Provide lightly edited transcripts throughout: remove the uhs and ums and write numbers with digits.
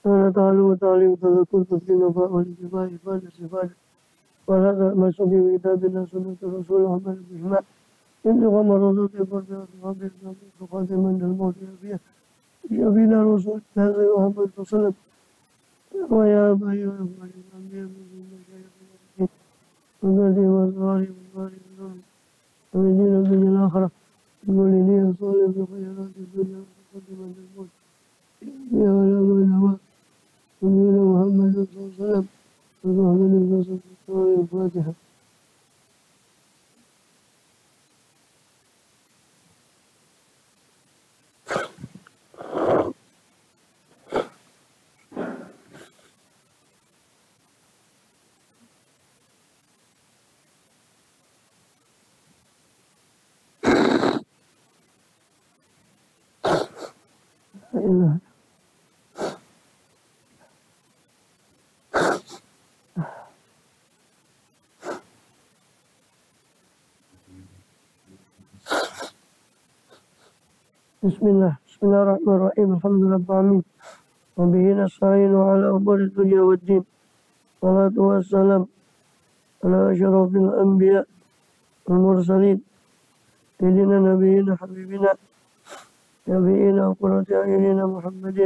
أنا تعلم وتعليم تذكر تسكين وفاء والاتباع إفادة استفادة ولا مسؤول بكتاب الله سنة الرسول محمد بهما إنتقى مرضات فرد أصحاب الإسلام فقاتل من الموت فيها يبين رسول الله محمد صلى الله عليه وسلم ويا أبا أيها الأنبياء من المشايخ والذي والصالح والصالح ومن دين الدنيا الآخرة ومن دين الصالح في خيرات الدنيا فقاتل من الموت يا ولا من نبينا محمد صلى الله عليه وسلم ومحمد صلى الله عليه وسلم الفاتحة. لا إله بسم الله الرحمن الرحيم الحمد لله رب العالمين وبه نستعين على أمور الدنيا والدين والصلاة والسلام على أشرف الأنبياء والمرسلين سيدنا نبينا حبيبنا نبينا وقرة أعيننا محمد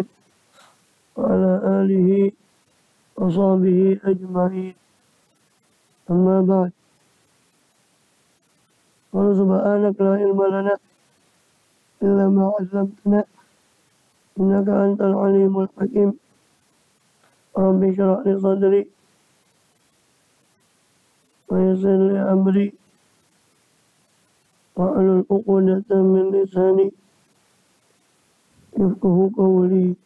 وعلى آله وصحبه أجمعين أما بعد قال سبحانك لا علم لنا إلا ما علمتنا إنك أنت العليم الحكيم رب اشرح لي صدري ويسر لي أمري واحلل عقدة من لساني يفقه قولي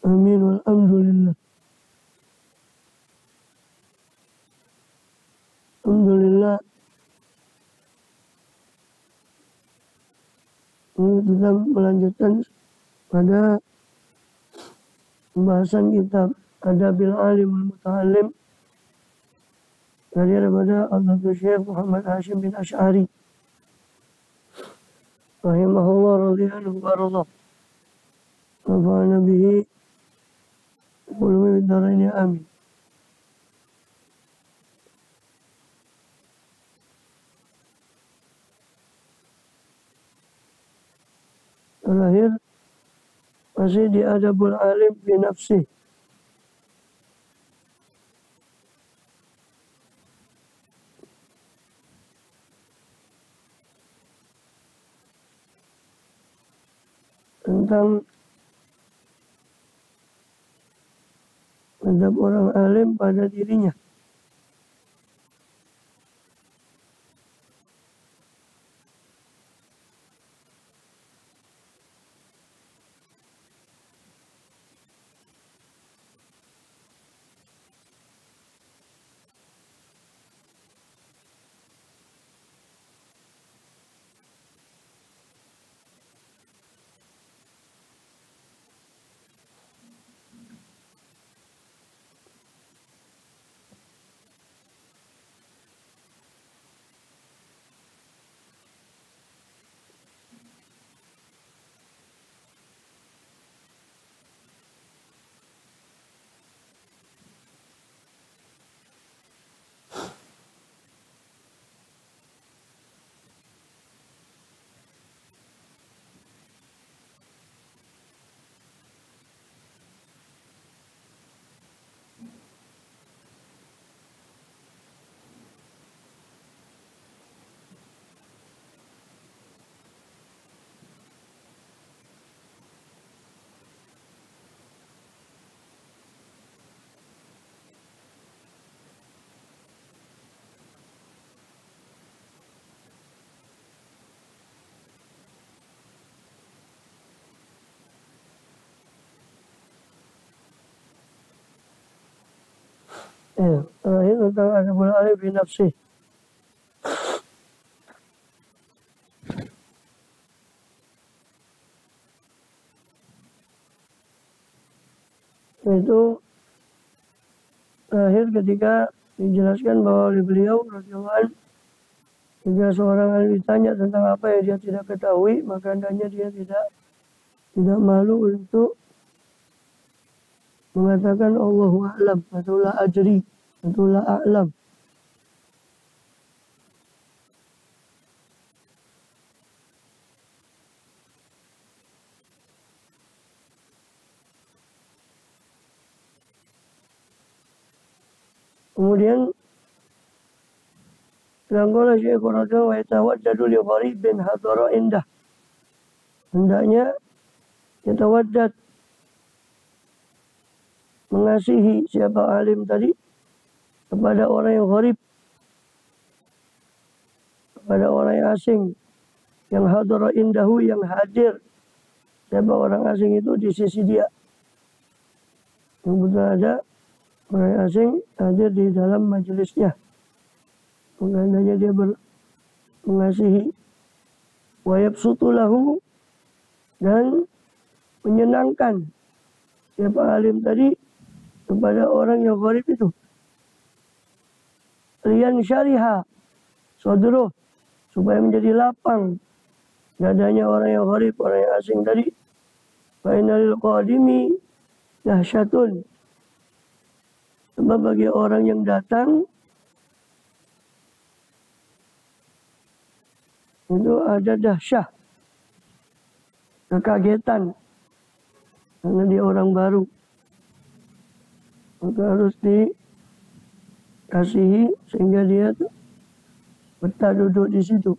آمين والحمد لله. Alhamdulillah kita melanjutkan pada pembahasan kitab Adabil Alim wal Muta'allim daripada Al-Habib Syekh Muhammad Hashim bin Asy'ari rahimahullah radhiyallahu anhu wa nafa'ana bihi ulumi bid-dharain amin. Terakhir masih di Adabul Alim bi nafsih. Tentang adab orang alim pada dirinya. Terakhir tentang Adabul Alim bi nafsih. Itu terakhir ketika dijelaskan bahwa oleh beliau radhiyallahu anhu, jika seorang alim ditanya tentang apa yang dia tidak ketahui, maka hendaknya dia tidak malu untuk mengatakan Allahu a'lam atau la ajri atau la a'lam. Kemudian Langgola Syekh Quradan wa yatawaddadu li gharibin hadara indah. Hendaknya yatawaddad, mengasihi siapa alim tadi kepada orang yang gharib, kepada orang yang asing, yang hadara indahu, yang hadir. Siapa orang asing itu di sisi dia, yang betul ada orang asing hadir di dalam majelisnya. Mengenanya dia mengasihi, wa yabsutu lahu, dan menyenangkan siapa alim tadi kepada orang yang gharib itu. Lian syariha sadruh, supaya menjadi lapang dadanya orang yang gharib, orang yang asing tadi. Fa innal qadimi dahsyatun, sebab bagi orang yang datang itu ada dahsyah, kekagetan, karena dia orang baru. Maka harus dikasihi sehingga dia betah duduk di situ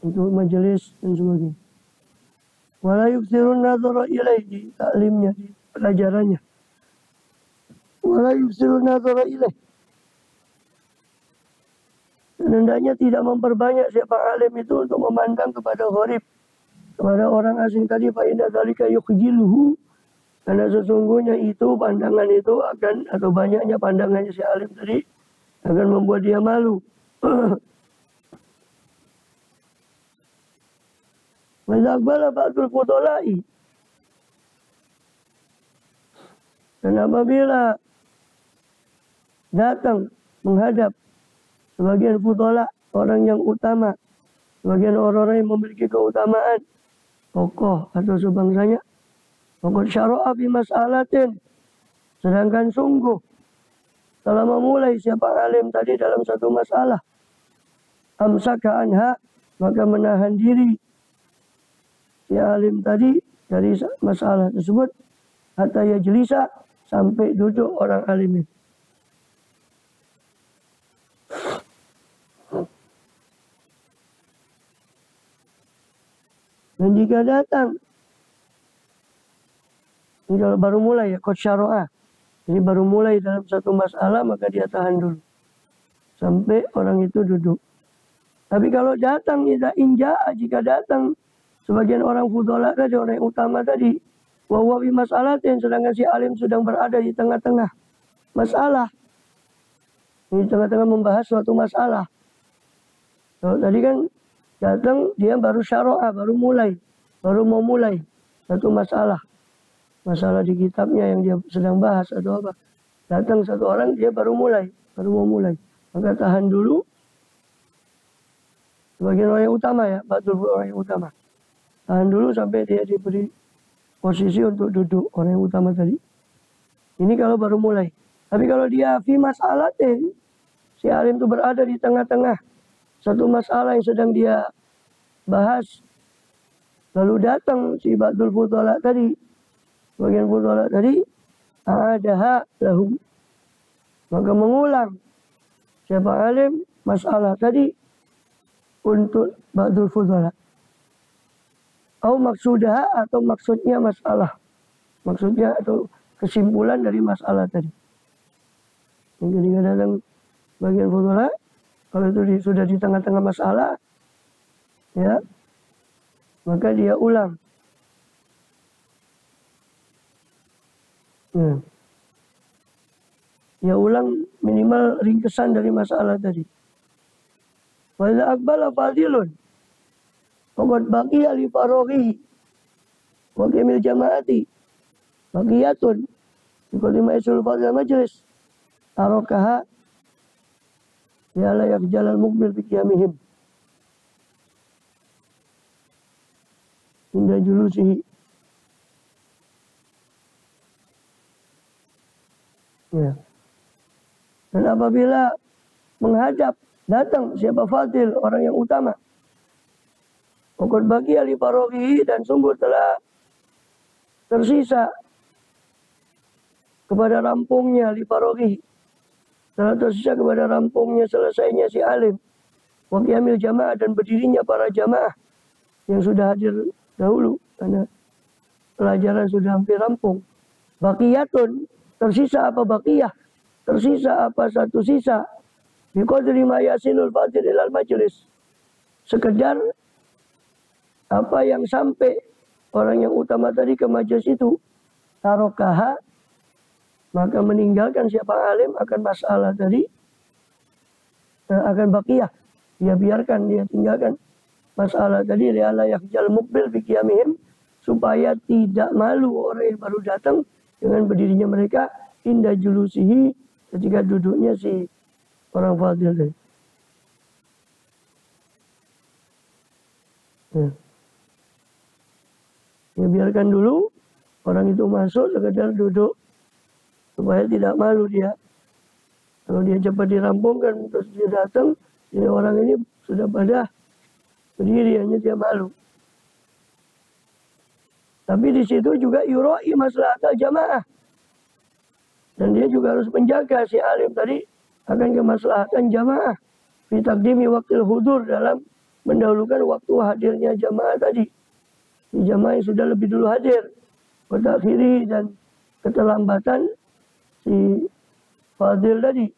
untuk majelis dan sebagainya. Wala yuksirun nadhara ilaih, di taklimnya, di pelajarannya. Wala yuksirun nadhara ilaih, dan hendaknya tidak memperbanyak siapa alim itu untuk memandang kepada gharib, kepada orang asing tadi. Fa inna dzalika yukhjiluhu, karena sesungguhnya itu pandangan itu akan, atau banyaknya pandangannya si alim tadi akan membuat dia malu. Wa zaqbala ba'dul fudala'i, dan apabila datang menghadap sebagian fudala, orang yang utama, sebagian orang-orang yang memiliki keutamaan, tokoh atau sebangsanya, pokok syara'a fi mas'alatin, sedangkan sungguh telah memulai siapa alim tadi dalam satu masalah, amsaka anha, maka menahan diri si alim tadi dari masalah tersebut, hatta yajlisa, sampai duduk orang alim itu. Dan jika datang, ini kalau baru mulai ya, qad syara'a, jadi baru mulai dalam satu masalah, maka dia tahan dulu sampai orang itu duduk. Tapi kalau datang jika datang sebagian orang fudhala tadi, orang yang utama tadi, wa huwa bi mas'alatin, sedangkan si alim sedang berada di tengah-tengah masalah, di tengah-tengah membahas suatu masalah. Kalau tadi kan datang dia baru syara'a, baru mau mulai satu masalah di kitabnya yang dia sedang bahas atau apa. Datang satu orang, dia baru mau mulai. Maka tahan dulu sebagian orang yang utama ya, betul orang yang utama. Tahan dulu sampai dia diberi posisi untuk duduk orang yang utama tadi. Ini kalau baru mulai. Tapi kalau dia fi mas'alatin, si alim itu berada di tengah-tengah satu masalah yang sedang dia bahas, lalu datang si ba'dul fudhala tadi, bagian fudhala tadi, adaha lahu, maka mengulang siapa alim masalah tadi untuk ba'dul fudhala. Atau maksudah, atau maksudnya masalah, maksudnya atau kesimpulan dari masalah tadi. Jadi kadang bagian fudhala, kalau itu sudah di tengah-tengah masalah, ya, maka dia ulang. Ya. Dia ulang minimal ringkesan dari masalah tadi. Wa idza aqbala fadilun faqad baqiya li faraghihi wa kamil jama'ati baqiyatun kulli ma yasul fadil majlis tarakaha ya la yakjalal mukbil bi qiyamihim inda julusihi. Ya. Dan apabila menghadap datang siapa fadil, orang yang utama, Waktu bagi ahli parogi dan sungguh telah tersisa kepada rampungnya ahli parogi, telah tersisa kepada rampungnya selesainya si alim, wakiamil jamaah dan berdirinya para jamaah yang sudah hadir dahulu karena pelajaran sudah hampir rampung. Baqiyatun, tersisa apa baqiyah? Tersisa apa satu sisa? Biqadri ma yasinul fadil ilal majlis. Sekedar apa yang sampai orang yang utama tadi ke majelis itu, tarokaha, maka meninggalkan siapa alim akan masalah tadi, akan baqiyah. Dia biarkan, dia tinggalkan masalah tadi, li'ala yakhjal muqbil biqiyamihim, supaya tidak malu orang yang baru datang dengan berdirinya mereka, inda julusihi, ketika duduknya si orang fadil tadi. Ya, biarkan dulu orang itu masuk sekedar duduk supaya tidak malu dia. Kalau dia cepat dirampungkan terus dia datang, ya orang ini sudah pada berdiri, hanya dia malu. Tapi di situ juga yuroi maslahat jamaah. Dan dia juga harus menjaga si alim tadi akan kemaslahatan jamaah. Fi taqdimi waqtil hudur, dalam mendahulukan waktu hadirnya jamaah tadi. Di jamaah yang sudah lebih dulu hadir. Pada akhiri dan keterlambatan si fadil tadi.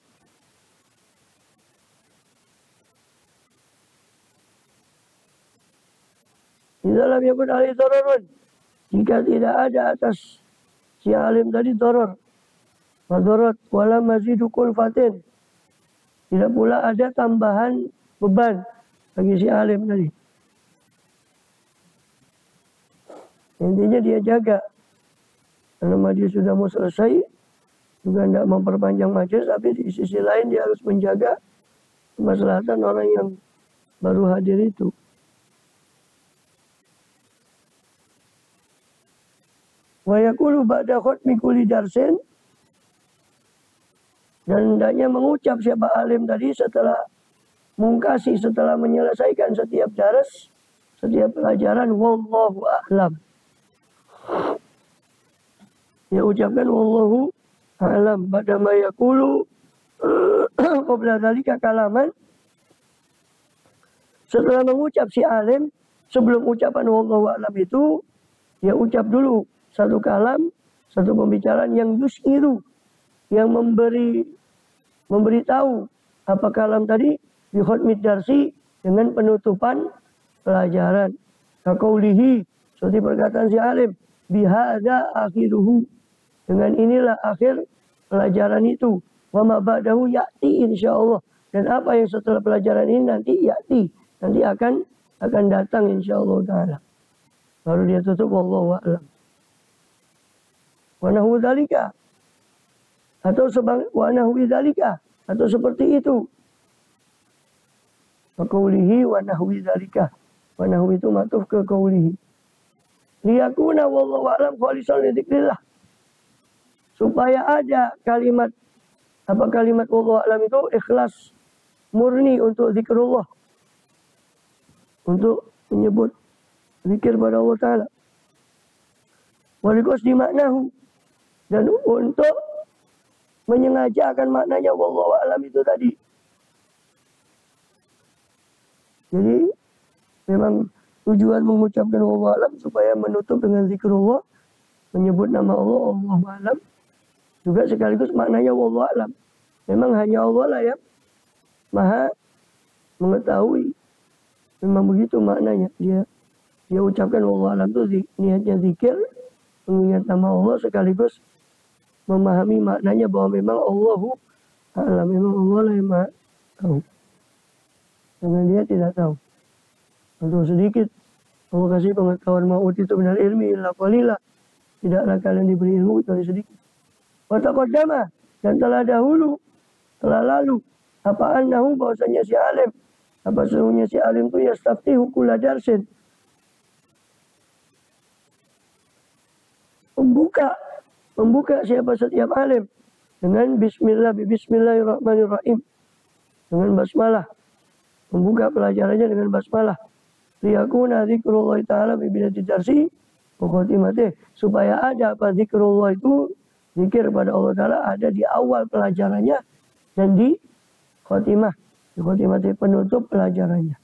Di dalam yakun ahli dororun, jika tidak ada atas si alim tadi doror, madarat wala mazidu kulfatin, tidak pula ada tambahan beban bagi si alim tadi. Intinya dia jaga. Karena majelis sudah mau selesai, juga tidak memperpanjang majelis, tapi di sisi lain dia harus menjaga kemaslahatan orang yang baru hadir itu. Wa yaqulu ba'da khatmi kulli darsin, dan hendaknya mengucap siapa alim tadi setelah mungkasi, setelah menyelesaikan setiap dars, setiap pelajaran, wallahu a'lam. Dia ucapkan wallahu a'lam ba'da ma yaqulu qabla dzalika kalaman. Setelah mengucap si alim, sebelum ucapan wallahu a'lam itu, dia ucap dulu satu kalam, satu pembicaraan yang yus'iru, yang memberitahu apa kalam tadi, bi khatmid darsi, dengan penutupan pelajaran. Kaqaulihi, seperti perkataan si alim, bihada akhiruhu, dengan inilah akhir pelajaran itu. Wa ma ba'dahu ya'ti insyaallah, dan apa yang setelah pelajaran ini nanti ya'ti, nanti akan datang insyaallah taala. Baru dia tutup wallahu a'lam. Wa nahwu dzalika, atau wa nahwi dzalika, atau seperti itu. Wa qaulihi wa nahwi dzalika. Wa nahwi itu matuf ke qaulihi. Liyakuna wallahu a'lam khalisan li dzikrillah, supaya ada kalimat wallahu a'lam itu ikhlas, murni untuk zikrullah, untuk menyebut zikir pada Allah Ta'ala. Waliqasdi maknahu, dan untuk menyengaja akan maknanya wallahu a'lam itu tadi. Jadi memang tujuan mengucapkan wallahu a'lam supaya menutup dengan zikrullah, menyebut nama Allah, Allahu a'lam, juga sekaligus maknanya wallahu a'lam. Memang hanya Allah lah yang maha mengetahui. Memang begitu maknanya. Dia ucapkan wallahu a'lam itu niatnya zikir, mengingat nama Allah, sekaligus memahami maknanya bahwa memang Allahu a'lam, memang Allah lah yang maha tahu. Karena dia tidak tahu. Untuk sedikit Allah kasih pengetahuan, ma'uti itu benar ilmi illa qalila, tidaklah kalian diberi ilmu kecuali sedikit. Wa taqaddama, dan telah lalu apa annahu, bahwasanya si alim, apa sesungguhnya si alim itu yastaftihu kulla darsin, membuka siapa setiap alim dengan Bismillahirrahmanirrahim, dengan basmalah, membuka pelajarannya dengan basmalah. Liyakuna zikrullah ta'ala bibidati darsi wa khotimatih, supaya ada apa zikrullah itu, zikir pada Allah Ta'ala ada di awal pelajarannya dan di khotimah, di khotimatih penutup pelajarannya.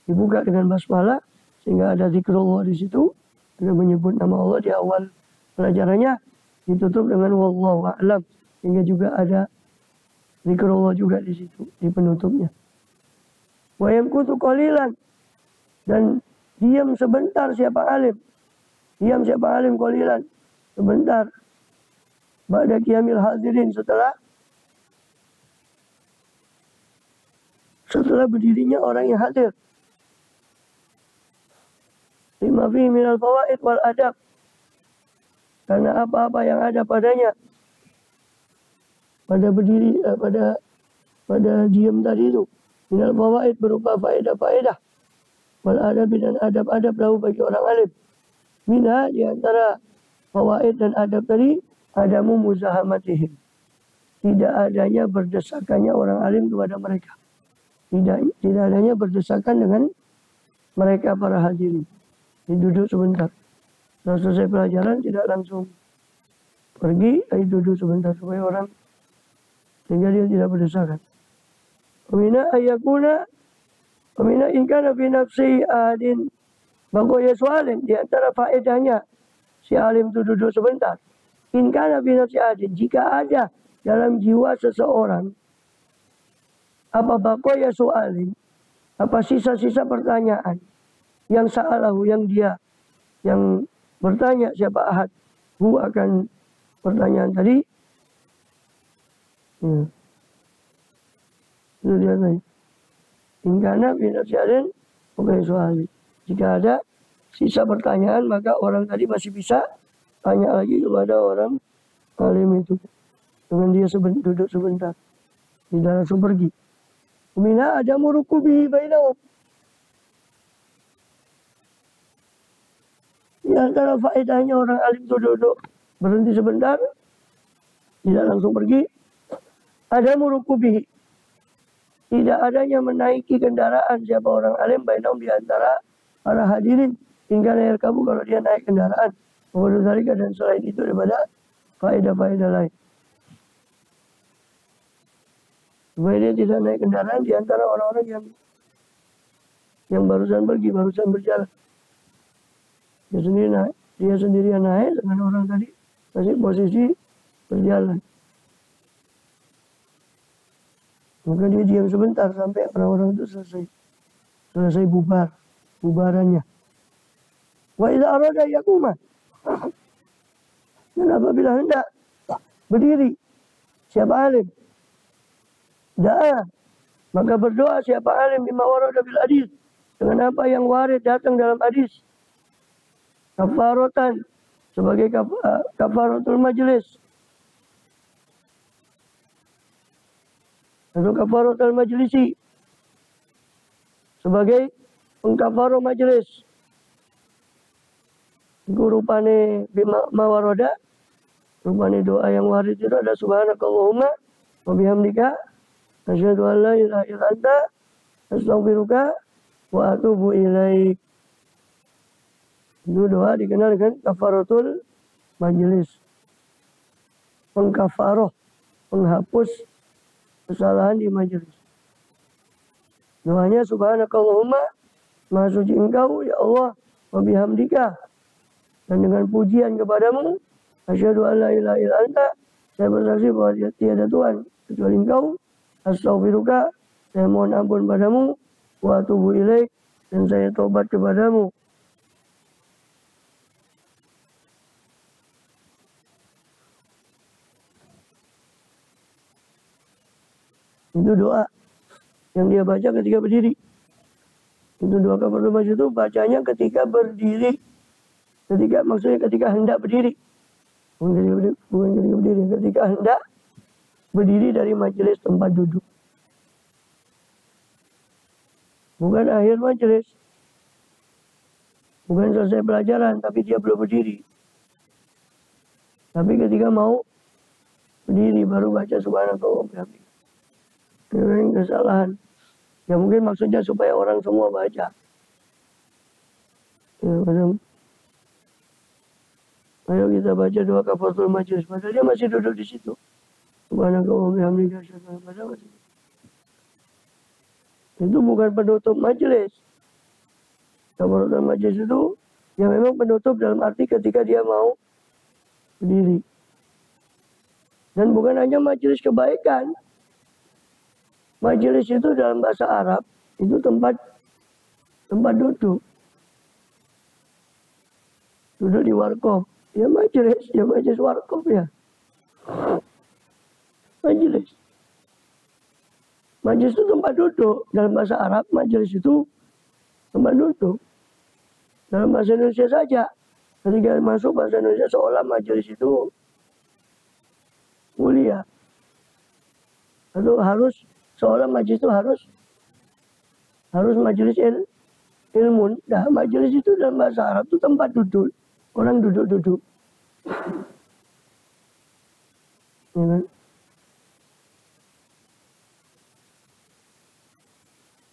Dibuka dengan basmalah sehingga ada zikrullah di situ, dengan menyebut nama Allah di awal pelajarannya, ditutup dengan wallahu a'lam, sehingga juga ada zikrullah juga di situ di penutupnya. Wa yamkutu qalilan, dan diam sebentar siapa alim. Diam siapa alim qalilan, sebentar. Ba'da qiyamil hadirin, setelah berdirinya orang yang hadir. Lima fihi minal fawaid wal adab, karena apa-apa yang ada padanya pada berdiri pada diam tadi itu, minal fawaid berupa faedah-faedah, wal adab dan adab-adab lahu bagi orang alim. Minha, di antara fawaid dan adab tadi, adamu muzahamatihim, tidak adanya berdesakannya orang alim kepada mereka, tidak adanya berdesakan dengan mereka para hadirin. Duduk sebentar. Setelah selesai pelajaran tidak langsung pergi, tapi duduk sebentar supaya orang, sehingga dia tidak berdesakan. Wamina ayakuna, wamina inkana fi nafsi adin bagoya soalin, di antara faedahnya si alim itu duduk sebentar. Inkana fi nafsi adin, jika ada dalam jiwa seseorang apa bagoya soalin, apa sisa-sisa pertanyaan, yang sa'alahu, yang bertanya siapa ahad hu akan pertanyaan tadi. Itu dia tanya. Ingkana bina syadin bukan soal. Jika ada sisa pertanyaan, maka orang tadi masih bisa tanya lagi kepada orang alim itu. Dengan dia duduk sebentar. Tidak langsung pergi. Mina ada murukubi bainahum. Di antara faedahnya orang alim itu duduk berhenti sebentar, tidak langsung pergi. Ada murukubihi, tidak adanya menaiki kendaraan siapa orang alim bainahum, di antara para hadirin, hingga naik kamu kalau dia naik kendaraan. Kemudian dan selain itu daripada faedah-faedah lain. Supaya dia tidak naik kendaraan di antara orang-orang yang barusan pergi, barusan berjalan. Dia sendirian naik dengan orang tadi masih posisi berjalan. Maka dia diam sebentar sampai orang-orang itu selesai bubarannya. Wa idza arada yaquma, dan apabila hendak berdiri siapa alim, da'a, maka berdoa siapa alim bima warada bil hadis, dengan apa yang warid datang dalam hadis. Kafaratan, sebagai kafaratul majlis, atau kafaratul majlisi, sebagai pengkafaroh majlis. Rupane bima mawaroda, rupane doa yang warid itu ada subhanakallahumma wa bihamdika asyhadu an la ilaha illa anta astaghfiruka wa atubu ilaik. Itu doa dikenal dengan kafaratul majlis, pengkafaroh, penghapus kesalahan di majelis. Doanya subhanakallahumma, maha suci engkau ya Allah, wa bihamdika, dan dengan pujian kepadamu, asyhadu an la ilaha illa anta, saya bersaksi bahwa tiada Tuhan kecuali engkau, astaghfiruka, saya mohon ampun padamu, wa atubu ilaik, dan saya tobat kepadamu. Itu doa yang dia baca ketika berdiri. Itu doa kafaratul majlis itu bacanya ketika berdiri. Maksudnya ketika hendak berdiri. Bukan ketika berdiri, ketika hendak berdiri dari majelis tempat duduk. Bukan akhir majelis. Bukan selesai pelajaran, tapi dia belum berdiri. Tapi ketika mau berdiri baru baca subhanakallah bihamdika. Ini kesalahan. Ya mungkin maksudnya supaya orang semua baca. Ya, ayo kita baca doa kafaratul majlis. Padahal dia masih duduk di situ. Subhanakallah bihamdika asyhadu an la ilaha illa anta. Itu bukan penutup majelis. Kafaratul majlis itu ya memang penutup dalam arti ketika dia mau berdiri. Dan bukan hanya majelis kebaikan. Majelis itu dalam bahasa Arab itu tempat duduk. Duduk di warkop. Ya majelis warkop ya. Majelis. Majelis itu tempat duduk. Dalam bahasa Arab majelis itu tempat duduk. Dalam bahasa Indonesia saja. Ketika masuk bahasa Indonesia seolah majelis itu mulia. Atau harus seolah majelis itu harus majelis ilmu. Nah, majelis itu dalam bahasa Arab itu tempat duduk. Orang duduk-duduk. Ya.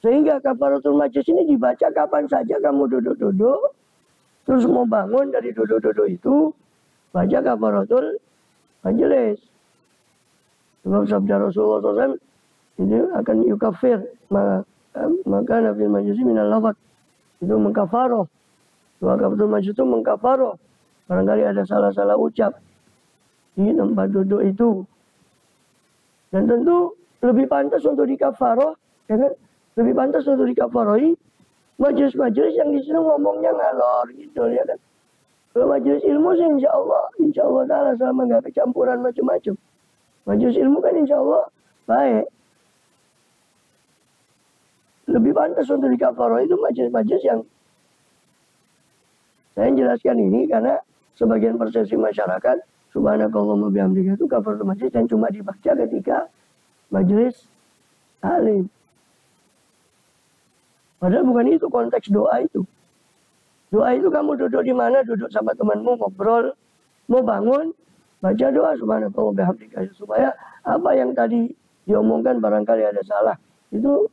Sehingga kafaratul majlis ini dibaca kapan saja kamu duduk-duduk. Terus mau bangun dari duduk-duduk itu, baca kafaratul majlis. Sebab sabda Rasulullah SAW, ini akan yukafir. Maka Nabi Majlis minal lafad. Itu mengkafaroh. Doa kafaratul majlis itu mengkafaroh. Barangkali ada salah-salah ucap di tempat duduk itu. Dan tentu lebih pantas untuk dikafaroh. Ya kan? Lebih pantas untuk dikafaroi majelis-majelis yang di sini ngomongnya ngalor gitu ya kan. Kalau majelis ilmu sih insya Allah taala selama nggak kecampuran macam-macam. Majelis ilmu kan insya Allah baik. Lebih pantas untuk dikafaroi itu majelis-majelis yang saya jelaskan ini karena sebagian persepsi masyarakat subhanakallahumma bihamdika itu kafaratul majlis yang cuma dibaca ketika majelis taklim. Padahal bukan itu konteks doa itu. Doa itu kamu duduk di mana, duduk sama temanmu, ngobrol, mau bangun, baca doa subhanakallah bihamdika. Supaya apa yang tadi diomongkan barangkali ada salah. Itu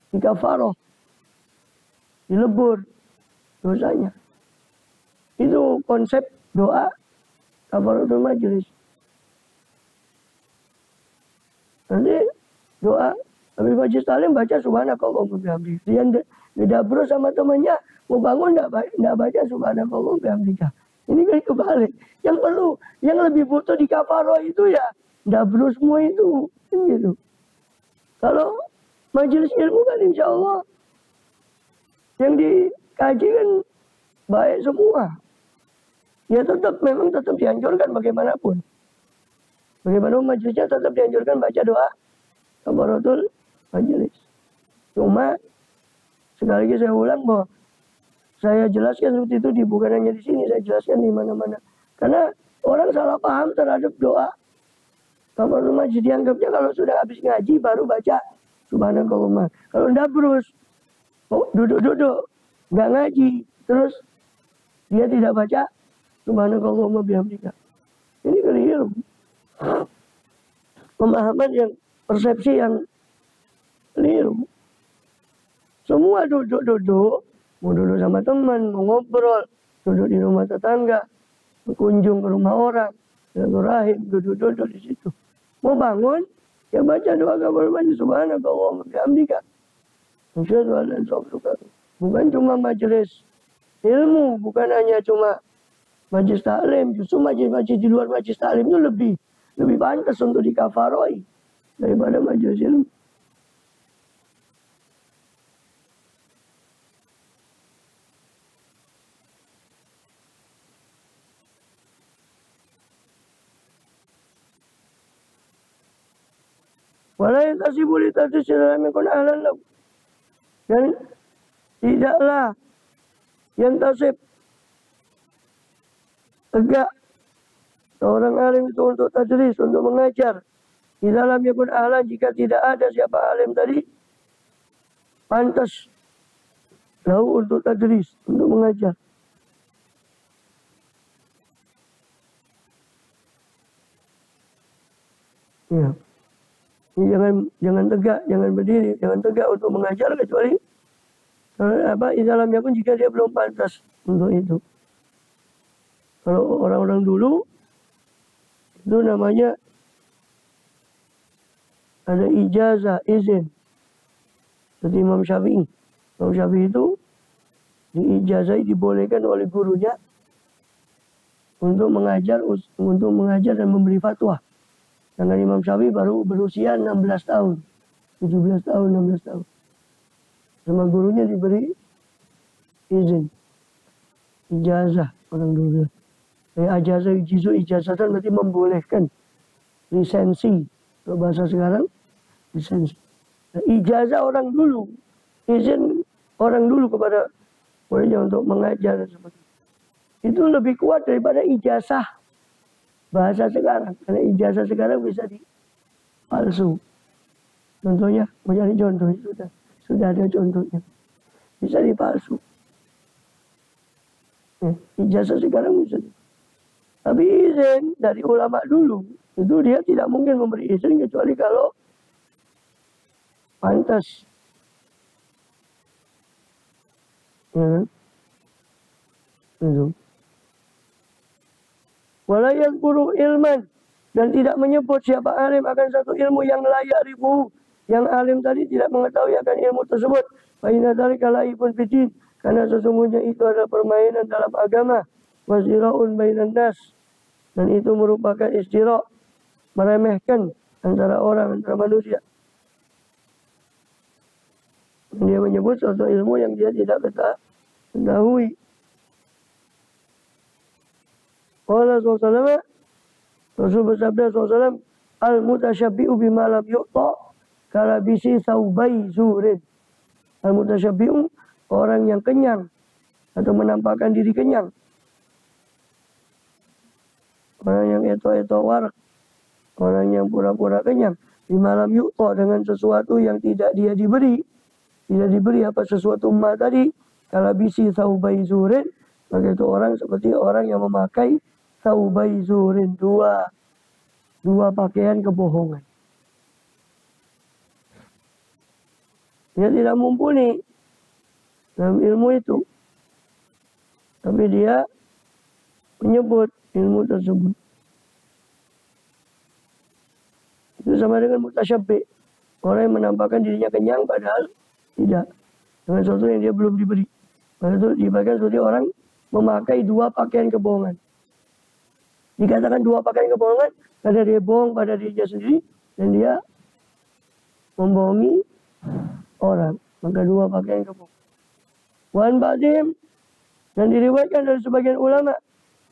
dikafaroh, dilebur dosanya. Itu konsep doa kafaratul majlis. Nanti doa Habis majlis taklim baca subhanakallah bihamdika. Dia tidak bro sama temannya mau bangun tidak baca subhanakallah bihamdika. Ini kan kebalik. Yang lebih butuh di kafaroh itu ya tidak bro semua itu. Gitu. Kalau majelis ilmu kan insya Allah yang dikaji kan baik semua. Ya memang tetap dianjurkan bagaimanapun. Bagaimanapun majelisnya tetap dianjurkan baca doa kafaratul majelis. Cuma sekali lagi saya ulang bahwa saya jelaskan seperti itu bukan hanya di sini, saya jelaskan di mana-mana. Karena orang salah paham terhadap doa kafaratul majlis, dianggapnya kalau sudah habis ngaji baru baca subhanakallahumma. Kalau ndak terus duduk-duduk nggak ngaji terus dia tidak baca subhanakallahumma bihamdika. Ini keliru. Pemahaman yang persepsi yang keliru. Semua duduk-duduk, mau duduk sama teman, mau ngobrol, duduk di rumah tetangga, berkunjung ke rumah orang, silaturahim, duduk-duduk di situ. Mau bangun, ya baca doa kafaratul majlis subhanakallahumma bihamdika. Asyhadu an la ilaha illa anta. Bukan cuma majelis ilmu, bukan hanya cuma majelis taklim, justru majelis-majelis di luar majelis taklim itu lebih pantas untuk dikafaroi daripada majelis ilmu. Wala yantasibu li tadrisi lam yakun ahlan lahu. Dan tidaklah yantasib tegak seorang alim itu untuk tadris, untuk mengajar. Di dalam yakun ahlan, jika tidak ada siapa alim tadi pantas lahu untuk tadris, untuk mengajar. Ya. Jangan tegak, jangan berdiri, jangan tegak untuk mengajar kecuali Islamnya pun jika dia belum pantas untuk itu. Kalau orang-orang dulu itu namanya ada ijazah, izin. Seperti Imam Syafi'i. Imam Syafi'i itu diijazai, dibolehkan oleh gurunya untuk mengajar dan memberi fatwa. Karena Imam Syafi'i baru berusia 16 tahun. 17 tahun, 16 tahun. Sama gurunya diberi izin. Ijazah orang dulu. Ijazah berarti membolehkan. Lisensi. Kalau bahasa sekarang, lisensi. Nah, ijazah orang dulu. Izin orang dulu kepada muridnya untuk mengajar seperti itu. Itu lebih kuat daripada ijazah bahasa sekarang. Karena ijazah sekarang bisa dipalsu. Contohnya, mau cari contoh, sudah ada contohnya. Bisa dipalsu. Ya, ijazah sekarang bisa. Tapi izin dari ulama dulu, itu dia tidak mungkin memberi izin kecuali kalau pantas. Ya kan? Itu. Walayan guru ilman, dan tidak menyebut siapa alim akan satu ilmu yang layak ribu. Yang alim tadi tidak mengetahui akan ilmu tersebut. Fa'inna dzalika laibun fid-din, karena sesungguhnya itu adalah permainan dalam agama. Wazira'un bainan nas, dan itu merupakan istira', meremehkan antara orang, antara manusia. Dia menyebut suatu ilmu yang dia tidak ketahui. Allah SAW, Rasul bersabda SAW, al-mutasyabbi'u bima lam yu'ta kalabisi saubai zurin. Al-mutasyabbi'u, orang yang kenyang atau menampakkan diri kenyang. Orang yang eto-eto warak, orang yang pura-pura kenyang. Bima lam yu'ta, dengan sesuatu yang tidak dia diberi. Tidak diberi apa sesuatu emas tadi. Kalabisi saubai zurin, maka itu orang seperti orang yang memakai saubai zurin, dua pakaian kebohongan. Dia tidak mumpuni dalam ilmu itu, tapi dia menyebut ilmu tersebut. Itu sama dengan mutasyabbi', orang yang menampakkan dirinya kenyang padahal tidak, dengan sesuatu yang dia belum diberi. Maka itu diberikan seperti orang memakai dua pakaian kebohongan. Dikatakan dua pakaian kebohongan, karena dia bohong pada dirinya sendiri dan dia membohongi orang. Maka dua pakaian kebohongan. Wan ba'dim, dan diriwayatkan dari sebagian ulama,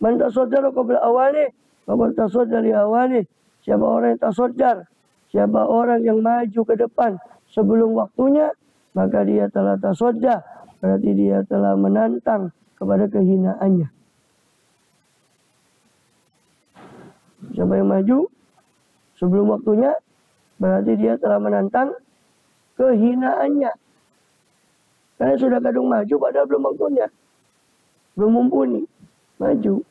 man tasaddara qabla awani, faqad tasaddara li awani. Siapa orang yang tasaddar, siapa orang yang maju ke depan sebelum waktunya, maka dia telah tasaddar, berarti dia telah menantang kepada kehinaannya. Siapa yang maju sebelum waktunya, berarti dia telah menantang kehinaannya. Karena sudah kadung maju padahal belum waktunya. Belum mumpuni. Maju.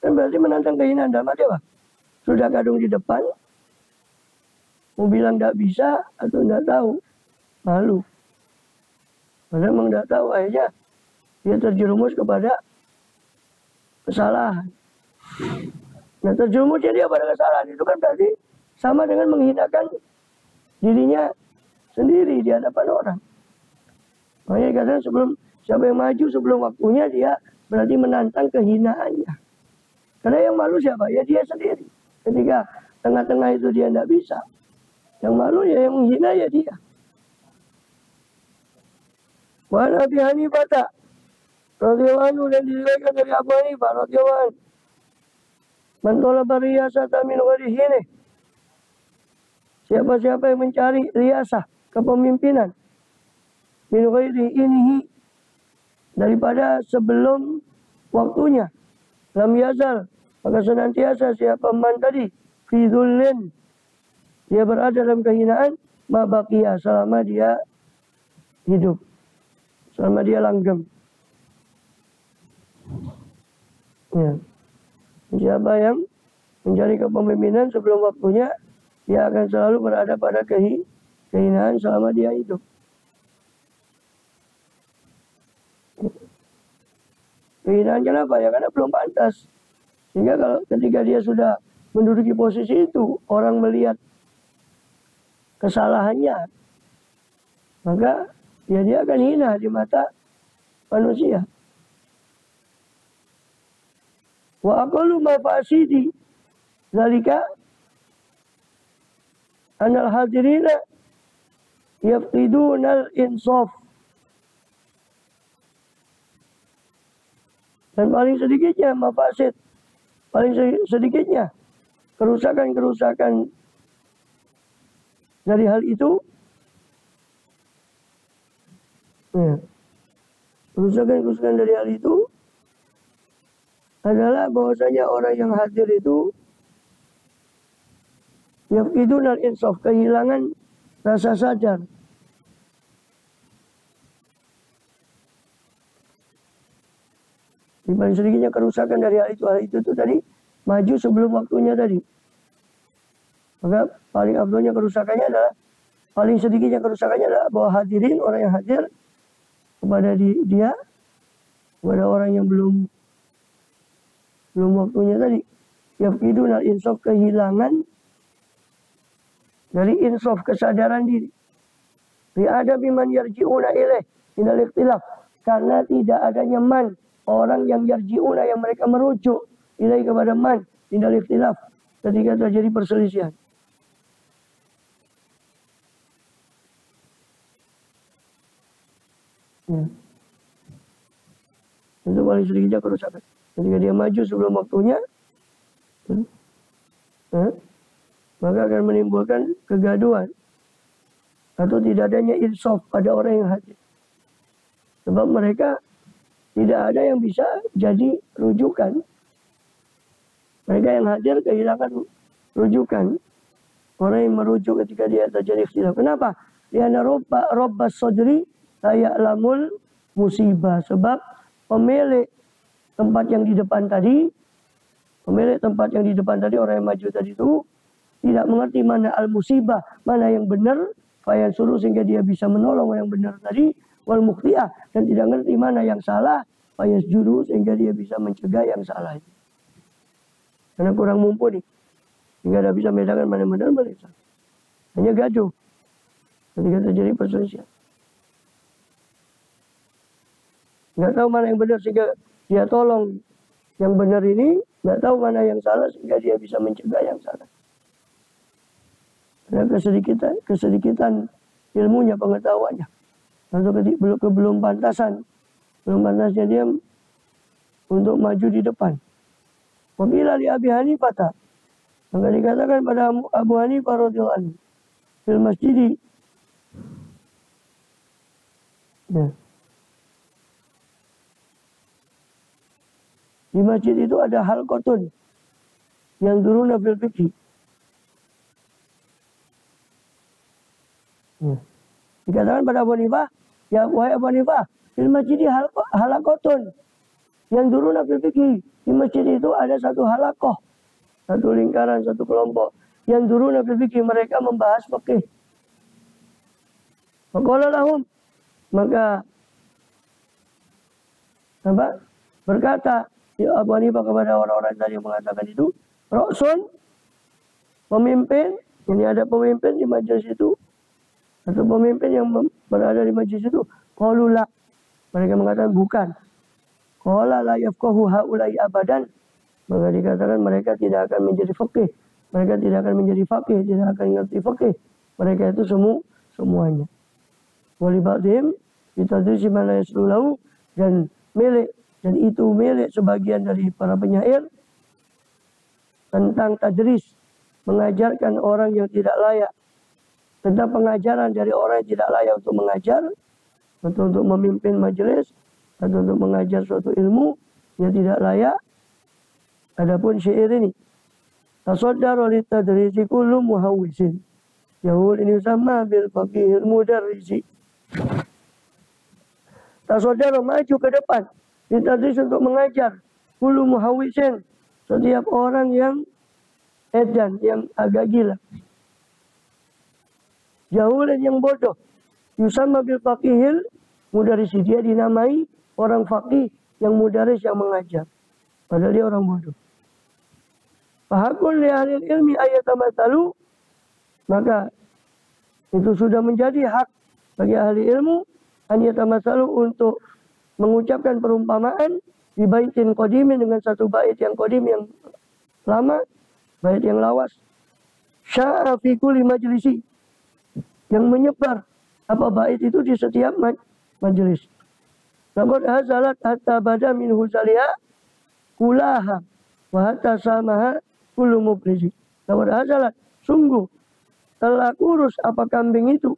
Dan berarti menantang kehinaan dalam arti apa? Sudah kadung di depan, mau bilang tidak bisa atau tidak tahu. Malu. Padahal memang tidak tahu, akhirnya dia terjerumus kepada kesalahan. Nah, terjerumusnya dia pada kesalahan itu kan berarti sama dengan menghinakan dirinya sendiri di hadapan orang. Makanya kadang siapa yang maju sebelum waktunya, dia berarti menantang kehinaannya. Karena yang malu siapa? Ya dia sendiri. Ketika tengah-tengah itu dia tidak bisa, yang malu ya yang menghina ya dia. Wa Abi Hanifah radhiyallahu anhu, dan diriwayatkan dari Abu Hanifah radhiyallahu anhu, man talaba riyasata min ghairi hini, siapa-siapa yang mencari riasah, kepemimpinan, min ghairi inihi, daripada sebelum waktunya, lam yazal, maka senantiasa siapa man tadi, fi dhullin, dia berada dalam kehinaan, ma baqiya, selama dia hidup, selama dia langgeng. Ya. Siapa yang mencari kepemimpinan sebelum waktunya, dia akan selalu berada pada kehinaan selama dia hidup. Kehinaan kenapa? Ya karena belum pantas. Sehingga ketika dia sudah menduduki posisi itu, orang melihat kesalahannya, maka ya dia akan hina di mata manusia. Wa aqallu mafasidi zalika anal hadirina yafqidunal insaf. Dan paling sedikitnya mafasid, paling sedikitnya kerusakan-kerusakan dari hal itu, ya, kerusakan-kerusakan dari hal itu adalah bahwasanya orang yang hadir itu yafqidunal insaf, kehilangan rasa sadar. Di paling sedikitnya kerusakan dari hal itu tadi maju sebelum waktunya tadi. Maka paling abdulnya kerusakannya adalah, paling sedikitnya kerusakannya adalah bahwa hadirin, orang yang hadir kepada dia, kepada orang yang belum waktunya tadi, yafqidunal insaf, kehilangan dari insaf, kesadaran diri. Ada biman yarji'una ilaih minal ikhtilaf, karena tidak adanya man, orang yang yarji'una, yang mereka merujuk ilaih kepada man minal ikhtilaf, ketika terjadi perselisihan. Ya. Itu paling sedikitnya kerusakan. Ketika dia maju sebelum waktunya, maka akan menimbulkan kegaduhan atau tidak adanya insaf pada orang yang hadir. Sebab mereka tidak ada yang bisa jadi rujukan. Mereka yang hadir kehilangan rujukan. Orang yang merujuk ketika dia terjadi ikhtilaf. Kenapa? Lianna rabbas sadri la ya'lamul musibah. Sebab pemilik tempat yang di depan tadi, orang yang maju tadi itu tidak mengerti mana al-musibah, mana yang benar, fayan suruh, sehingga dia bisa menolong yang benar tadi, wal mukhti'ah, dan tidak mengerti mana yang salah, fayan juru, sehingga dia bisa mencegah yang salah itu. Karena kurang mumpuni, sehingga tidak bisa membedakan mana yang benar, mana yang salah. Hanya gaduh ketika terjadi perselisihan. Nggak tahu mana yang benar sehingga dia tolong yang benar ini, nggak tahu mana yang salah sehingga dia bisa mencegah yang salah. Karena kesedikitan ilmunya, pengetahuannya, atau belum pantasnya dia untuk maju di depan. Waqila li Abi Hanifah, maka dikatakan pada Abu Hanifah radhiyallahu anhu, fil masjid, ya, di masjid itu ada halqatun yang duruna fil fiqh. Ya. Dikatakan pada Abu Hanifah, ya wahai Abu Hanifah, di masjid halaqatun yang duruna fil fiqh. Di masjid itu ada satu halakoh, satu lingkaran, satu kelompok yang duruna fil fiqh, mereka membahas fikih. Faqala lahum, maka berkata ya Abu Hanifah kepada orang-orang tadi yang mengatakan itu, Ra'sun, pemimpin, ini ada pemimpin di majelis itu, atau pemimpin yang berada di majelis itu, qalu la, mereka mengatakan bukan. Qala la yafqahu haula'i abadan, maka dikatakan mereka tidak akan menjadi faqih, mereka tidak akan menjadi faqih, tidak akan mengerti faqih, mereka itu semuanya. Wali ba'dihim bitadrisi ma la yasluhu, dan itu milik sebagian dari para penyair tentang tadris, mengajarkan orang yang tidak layak, tentang pengajaran dari orang yang tidak layak untuk mengajar, atau untuk memimpin majelis, atau untuk mengajar suatu ilmu yang tidak layak. Adapun syair ini, tasaddara li tadrisi kullu muhawwisin, yahul ini sama bil faqihil mudarrisi. Tasaddara, maju ke depan, li tadris, untuk mengajar, kullu muhawwisin, setiap orang yang edan yang agak gila. Jahulan yang bodoh. Yusamma bil faqihil mudarisi, dia dinamai orang faqih yang mudaris, yang mengajar. Padahal dia orang bodoh. Fahakun li ahli ilmi ayatamatsalu, maka itu sudah menjadi hak bagi ahli ilmu ayatamatsalu untuk mengucapkan perumpamaan di baitin qadimin, dengan satu bait yang qadim, yang lama, bait yang lawas. Sya'a fi kulli majlisi, yang menyebar apa bait itu di setiap majelis. Laqad hazalat hatta bada min huzaliha kulaha wa hatta samaha kullu mubrisi. Laqad hazalat, sungguh telah kurus apa kambing itu,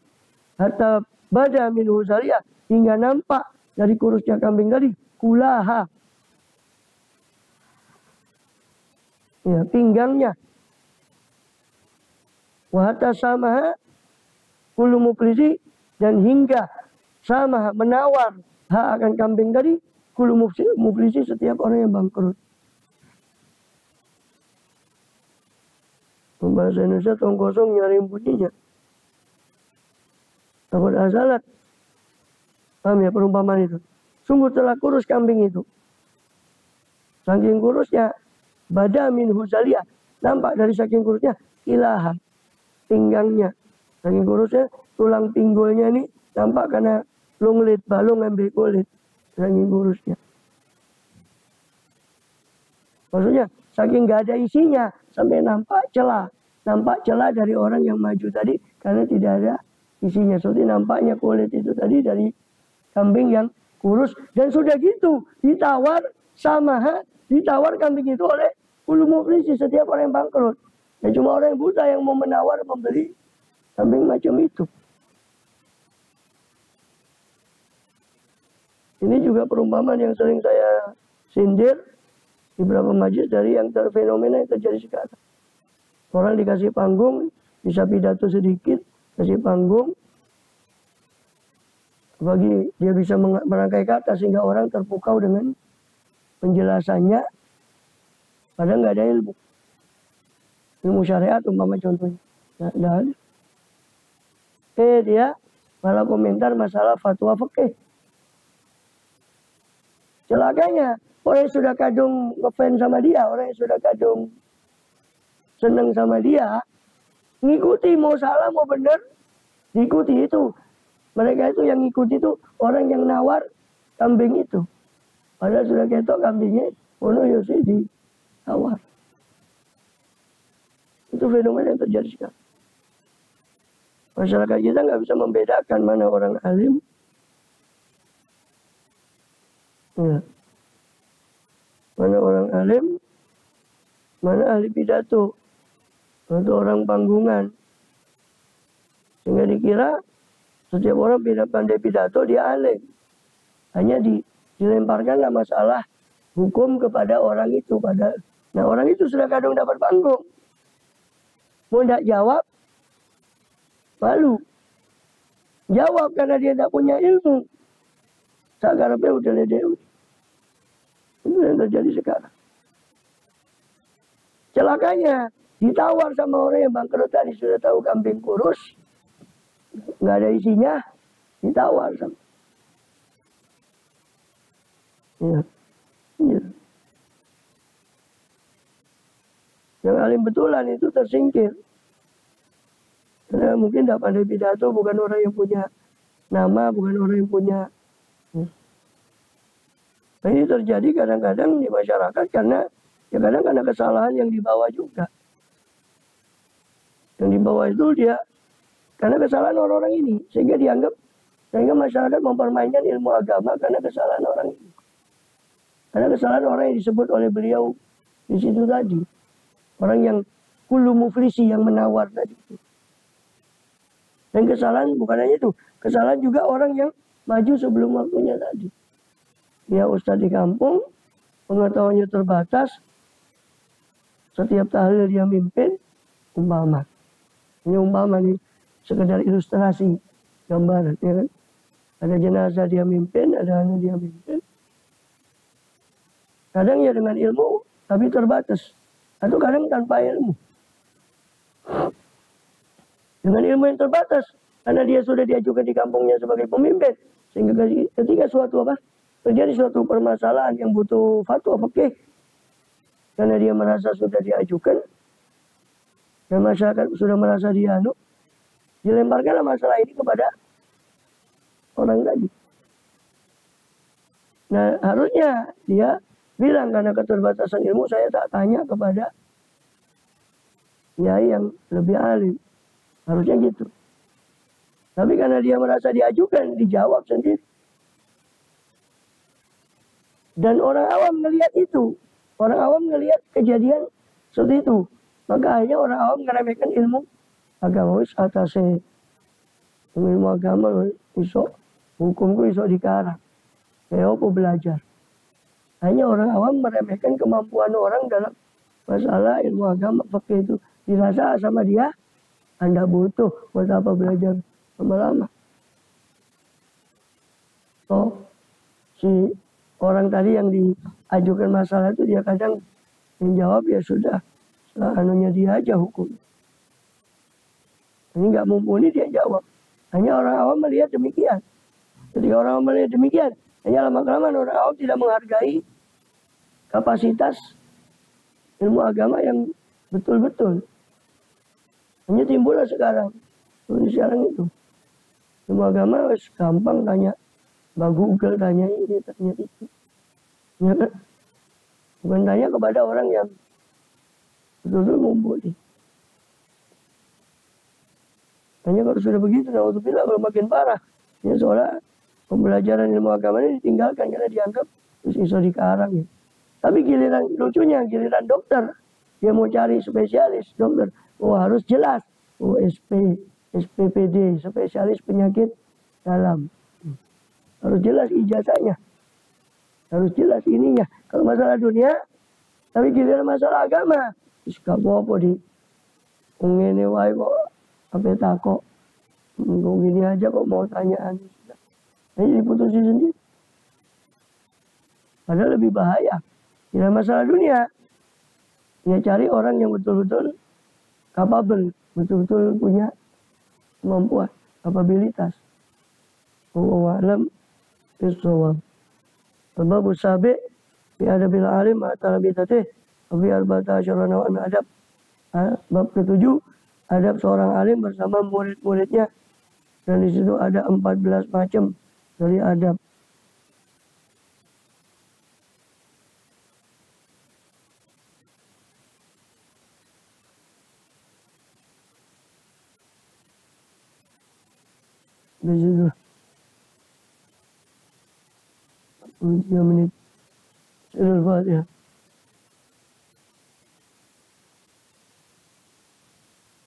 hatta bada min huzaliha, hingga nampak dari kurusnya kambing tadi, kulaha, ya, pinggangnya. Wa hatta samaha kullu mubrisi, dan hingga sama menawar hak akan kambing tadi, kullu muflisi, setiap orang yang bangkrut. Bahasa Indonesia tong kosong nyari bunyinya. Takut azalat. Paham ya perumpamaan itu? Sungguh telah kurus kambing itu. Saking kurusnya, bada min huzaliyah, nampak dari saking kurusnya, ilaha, pinggangnya. Saking kurusnya, tulang pinggulnya ini nampak karena lunglit, balung ambil kulit. Saking kurusnya. Maksudnya, saking gak ada isinya, sampai nampak celah dari orang yang maju tadi, karena tidak ada isinya. Seperti nampaknya kulit itu tadi dari kambing yang kurus. Dan sudah gitu, ditawar ditawar kambing itu oleh kullu muflisi, setiap orang yang bangkrut. Dan cuma orang yang buta yang mau menawar, membeli kambing macam itu. Ini juga perumpamaan yang sering saya sindir di beberapa majelis dari yang fenomena yang terjadi sekarang. Orang dikasih panggung, bisa pidato sedikit, kasih panggung, bagi dia bisa merangkai kata sehingga orang terpukau dengan penjelasannya, padahal nggak ada ilmu. Ilmu syariat umpama contohnya. Nah, dia malah komentar masalah fatwa fikih. Celakanya, orang yang sudah kadung ngefans sama dia, orang yang sudah kadung seneng sama dia, ngikuti, mau salah mau benar, diikuti itu. Mereka itu yang ngikuti itu orang yang nawar kambing itu. Padahal sudah ketok kambingnya, ono yosi ditawar. Itu fenomena yang terjadi sekarang. Masyarakat kita nggak bisa membedakan mana orang alim, ya, mana orang alim, mana ahli pidato, atau orang panggungan. Sehingga dikira setiap orang pandai pidato dia alim. Hanya dilemparkanlah masalah hukum kepada orang itu. Nah, orang itu sudah kadang dapat panggung. Mau tidak jawab, malu. Jawab karena dia tidak punya ilmu. Sakarepnya udah ledewi. Itu yang terjadi sekarang. Celakanya, ditawar sama orang yang bangkrut tadi, sudah tahu kambing kurus, nggak ada isinya, ditawar sama. Ya. Ya. Yang alim betulan itu tersingkir. Karena mungkin tidak pandai pidato, bukan orang yang punya nama, bukan orang yang punya. Nah, ini terjadi kadang-kadang di masyarakat karena karena kesalahan yang dibawa juga. Yang dibawa itu dia karena kesalahan orang-orang ini, sehingga masyarakat mempermainkan ilmu agama karena kesalahan orang ini. Karena kesalahan orang yang disebut oleh beliau di situ tadi. Orang yang kullu muflisi, yang menawar tadi. Dan kesalahan bukan hanya itu. Kesalahan juga orang yang maju sebelum waktunya tadi. Dia ustadz di kampung, pengetahuannya terbatas. Setiap tahlil dia mimpin, umpama. Ini umpama nih, sekedar ilustrasi, gambar. Ya kan? Ada jenazah dia mimpin, ada anu dia mimpin. Kadang ya dengan ilmu, tapi terbatas. Atau kadang tanpa ilmu. Dengan ilmu yang terbatas, karena dia sudah diajukan di kampungnya sebagai pemimpin, sehingga ketika terjadi suatu permasalahan yang butuh fatwa fikih, karena dia merasa sudah diajukan dan masyarakat sudah merasa dilemparkanlah masalah ini kepada orang tadi. Nah, harusnya dia bilang, karena keterbatasan ilmu saya tak tanya kepada kiai yang lebih alim. Harusnya gitu. Tapi karena dia merasa diajukan, dijawab sendiri. Dan orang awam melihat itu. Orang awam melihat kejadian seperti itu. Maka akhirnya orang awam meremehkan ilmu agama. Wis atasnya ilmu agama, iso hukumku iso dikarang. Kayak apa belajar. Hanya orang awam meremehkan kemampuan orang dalam masalah ilmu agama fikih itu. Dirasa sama dia, Anda butuh buat apa belajar lama-lama. So, si orang tadi yang diajukan masalah itu dia kadang menjawab ya sudah, anunya dia aja hukum. Ini nggak mumpuni dia jawab. Hanya orang awam melihat demikian. Ketika orang awam melihat demikian, hanya lama-kelamaan orang awam tidak menghargai kapasitas ilmu agama yang betul-betul. Hanya timbullah sekarang itu. Ilmu agama gampang, tanya Mbak Google, tanya ini, tanya itu. Ya kan? Bukan tanya kepada orang yang betul-betul mumpuni. Hanya kalau sudah begitu, naudzubillah, kalau makin parah. Ya soalnya pembelajaran ilmu agama ini ditinggalkan karena dianggap iso dikarang. Ya. Tapi lucunya giliran dokter, dia mau cari spesialis dokter, harus jelas, SPPD, spesialis penyakit dalam. Harus jelas ijazahnya, harus jelas ininya. Kalau masalah dunia, tapi giliran masalah agama, gak apa-apa di ngene wae kok apa takok. Gini aja kok mau tanyaan. Ini diputusin sendiri. Padahal lebih bahaya. Giliran masalah dunia, ya cari orang yang betul-betul capable, betul-betul punya kemampuan, kapabilitas. Wallahu a'lam bishawab. Bab sabi fi adabil alim atau bidatih fi arba'ata asyara naw'an adab. Bab ke-7, adab seorang alim bersama murid-muridnya. Dan di situ ada 14 macam dari adab. Di situ 3 menit. Al-Fatihah.